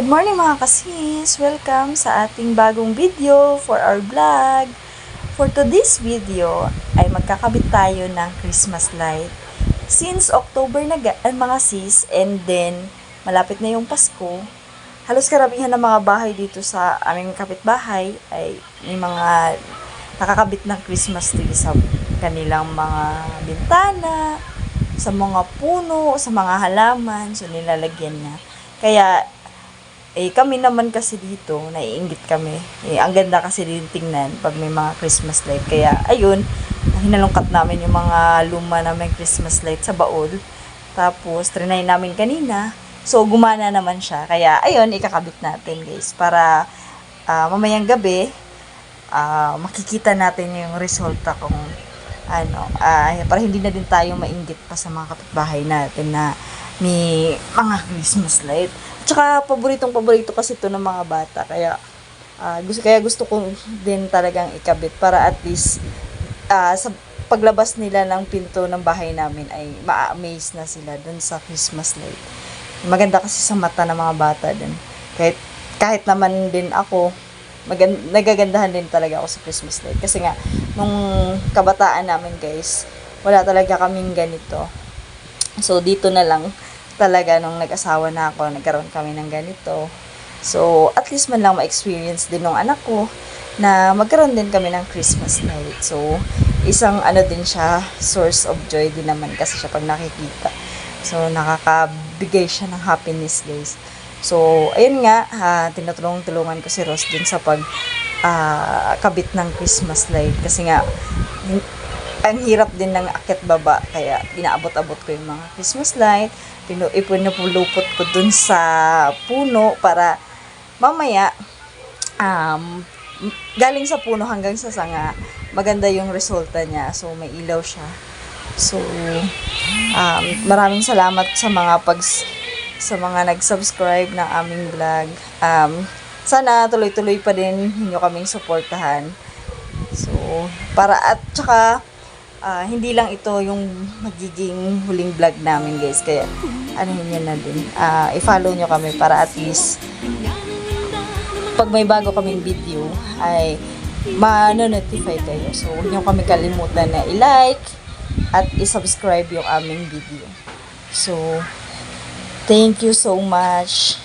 Good morning mga kasis! Welcome sa ating bagong video for our vlog. For today's video ay magkakabit tayo ng Christmas light. Since October na mga sis, and then malapit na yung Pasko, halos karamihan ng mga bahay dito sa aming kapitbahay ay may mga nakakabit ng Christmas tree sa kanilang mga bintana, sa mga puno, sa mga halaman, so nilalagyan na. Kaya kami naman kasi dito, naiinggit kami. Ang ganda kasi din tingnan pag may mga Christmas light. Kaya, ayun, hinalungkat namin yung mga luma namin Christmas light sa baul. Tapos, trinay namin kanina. So, gumana naman siya. Kaya, ayun, ikakabit natin, guys. Para mamayang gabi, makikita natin yung resulta kung para hindi na din tayo mainggit pa sa mga kapitbahay natin na may mga Christmas light. Tsaka, paborito kasi ito ng mga bata. Kaya gusto ko din talagang ikabit para at least sa paglabas nila ng pinto ng bahay namin ay ma-amaze na sila dun sa Christmas light. Maganda kasi sa mata ng mga bata din. Kahit naman din ako, nagagandahan din talaga ako sa Christmas light. Kasi nga, nung kabataan namin guys, wala talaga kaming ganito. So, dito na lang talaga nung nag-asawa na ako, nagkaroon kami ng ganito. So, at least man lang ma-experience din ng anak ko na magkaroon din kami ng Christmas light. So, isang din siya, source of joy din naman kasi siya pag nakikita. So, nakakabigay siya ng happiness, guys. So, ayun nga, tinutulungan ko si Ross din sa kabit ng Christmas light. Kasi nga, ang hirap din ng akyat baba, kaya inaabot-abot ko yung mga Christmas light, pinupulupot ko dun sa puno para mamaya galing sa puno hanggang sa sanga, maganda yung resulta niya. So may ilaw siya. So maraming salamat sa mga nag-subscribe ng aming vlog. Sana tuloy-tuloy pa din ninyo kaming suportahan. So at saka hindi lang ito yung magiging huling vlog namin guys, kaya nyo na din, i-follow nyo kami para at least pag may bago kaming video ay ma-notify kayo. So huwag nyo kami kalimutan na i-like at i-subscribe yung aming video. So thank you so much.